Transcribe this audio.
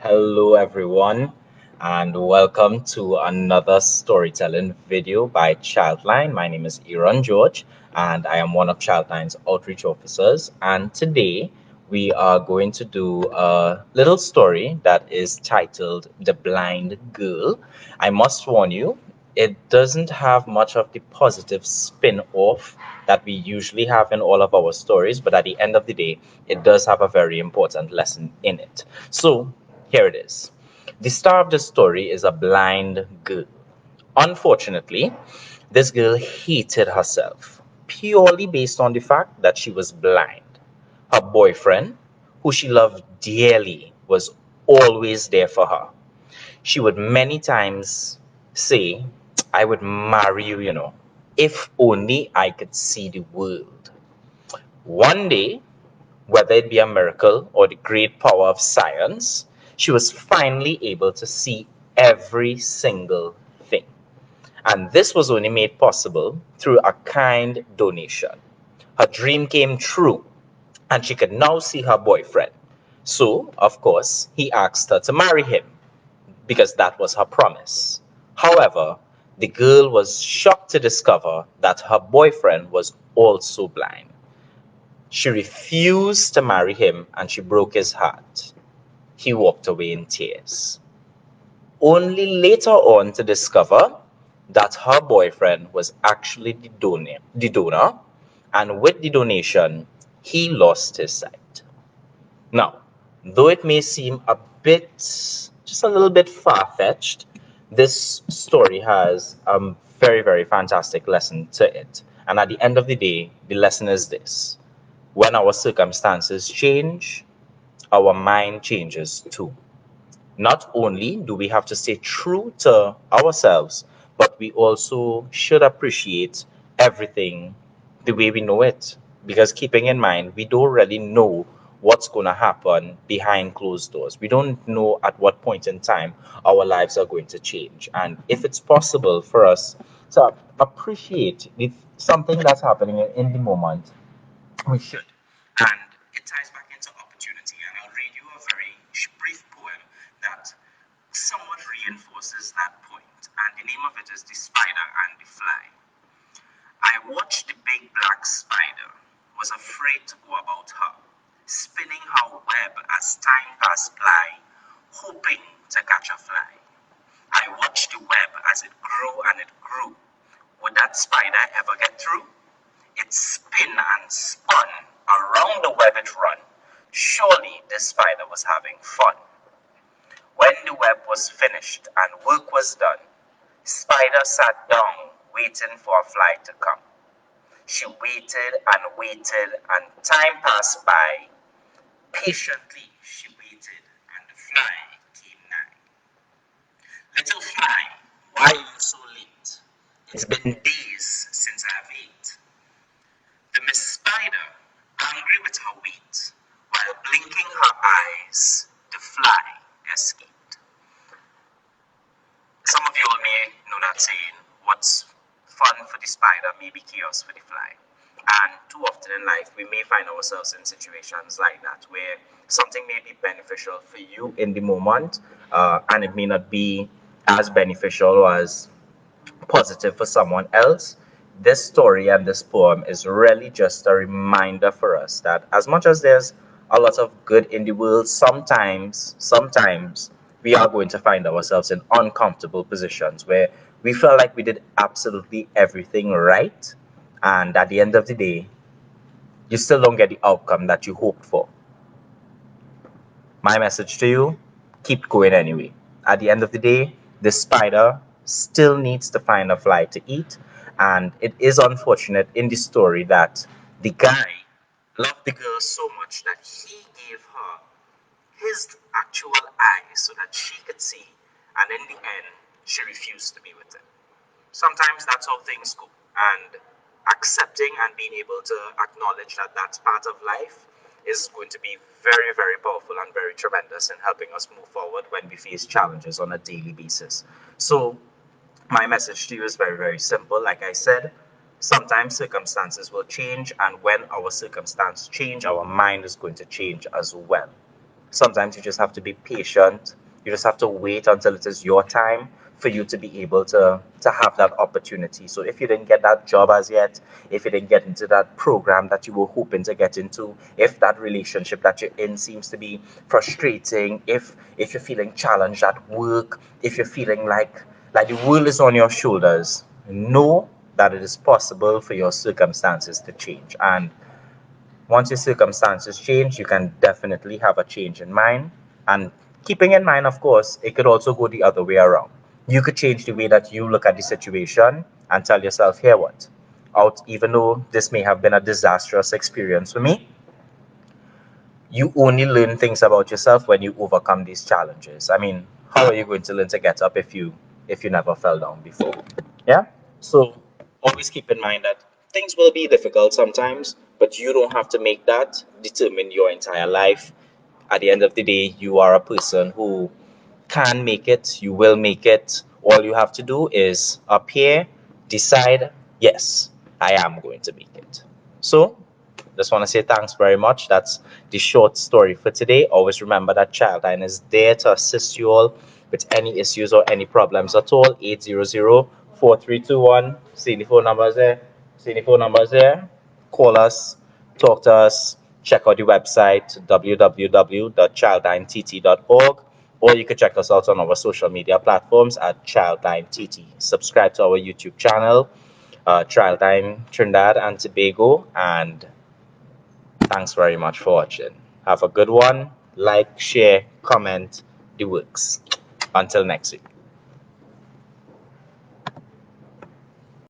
Hello, everyone, and welcome to another storytelling video by ChildLine. My name is Aaron George, and I am one of ChildLine's outreach officers. And today we are going to do a little story that is titled The Blind Girl. I must warn you, it doesn't have much of the positive spin off that we usually have in all of our stories, but at the end of the day, it does have a very important lesson in it. So, here it is. The star of the story is a blind girl. Unfortunately, this girl hated herself purely based on the fact that she was blind. Her boyfriend, who she loved dearly, was always there for her. She would many times say, I would marry you, if only I could see the world. One day, whether it be a miracle or the great power of science, she was finally able to see every single thing. And this was only made possible through a kind donation. Her dream came true, and she could now see her boyfriend. So, of course, he asked her to marry him because that was her promise. However, the girl was shocked to discover that her boyfriend was also blind. She refused to marry him and she broke his heart. He walked away in tears, only later on to discover that her boyfriend was actually the donor, and with the donation, he lost his sight. Now, though it may seem a bit, just a little bit far fetched, this story has a very, very fantastic lesson to it. And at the end of the day, the lesson is this: when our circumstances change, our mind changes too. Not only do we have to stay true to ourselves, but we also should appreciate everything the way we know it. Because keeping in mind, we don't really know what's going to happen behind closed doors. We don't know at what point in time our lives are going to change. And if it's possible for us to appreciate something that's happening in the moment, we should. And it ties back into opportunity. And I'll read you a very brief poem that somewhat reinforces that point. And the name of it is The Spider and the Fly. I watched the big black spider, was afraid to go about her, spinning her web as time passed by, hoping to catch a fly. I watched the web as it grew and it grew. Would that spider ever get through? It spun and spun around the web it run. Surely this spider was having fun. When the web was finished and work was done, Spider sat down waiting for a fly to come. She waited and waited and time passed by. Patiently she waited and the fly came nigh. Little fly, why are you so late? It's been days since I've ate. The Miss Spider, angry with her weight, while blinking her eyes, the fly escaped. Some of you all may know that saying, what's fun for the spider may be chaos for the fly. And too often in life, we may find ourselves in situations like that where something may be beneficial for you in the moment, and it may not be as beneficial or as positive for someone else. This story and this poem is really just a reminder for us that as much as there's a lot of good in the world, sometimes we are going to find ourselves in uncomfortable positions where we feel like we did absolutely everything right, and at the end of the day, you still don't get the outcome that you hoped for. My message to you: keep going anyway. At the end of the day, the spider still needs to find a fly to eat. And it is unfortunate in the story that the guy loved the girl so much that he gave her his actual eyes so that she could see. And in the end, she refused to be with him. Sometimes that's how things go. And accepting and being able to acknowledge that that's part of life is going to be very, very powerful and very tremendous in helping us move forward when we face challenges on a daily basis. So, my message to you is very, very simple. Like I said, sometimes circumstances will change, and when our circumstances change, our mind is going to change as well. Sometimes you just have to be patient. You just have to wait until it is your time for you to be able to have that opportunity. So if you didn't get that job as yet, if you didn't get into that program that you were hoping to get into, if that relationship that you're in seems to be frustrating, if you're feeling challenged at work, if you're feeling like the world is on your shoulders, know that it is possible for your circumstances to change. And once your circumstances change, you can definitely have a change in mind. And keeping in mind, of course, it could also go the other way around. You could change the way that you look at the situation and tell yourself, here what? Out, even though this may have been a disastrous experience for me, you only learn things about yourself when you overcome these challenges. I mean, how are you going to learn to get up if you never fell down before? Yeah? So always keep in mind that things will be difficult sometimes, but you don't have to make that determine your entire life. At the end of the day, you are a person who can make it, you will make it. All you have to do is up here, decide, yes, I am going to make it. So just want to say thanks very much. That's the short story for today. Always remember that ChildLine is there to assist you all with any issues or any problems at all. 800-4321. See the phone numbers there. See the phone numbers there. Call us, talk to us, check out the website www.childlinett.org, or you can check us out on our social media platforms at ChildLine TT. Subscribe to our YouTube channel, ChildLine Trinidad and Tobago, and thanks very much for watching. Have a good one. Like, share, comment, the works. Until next week.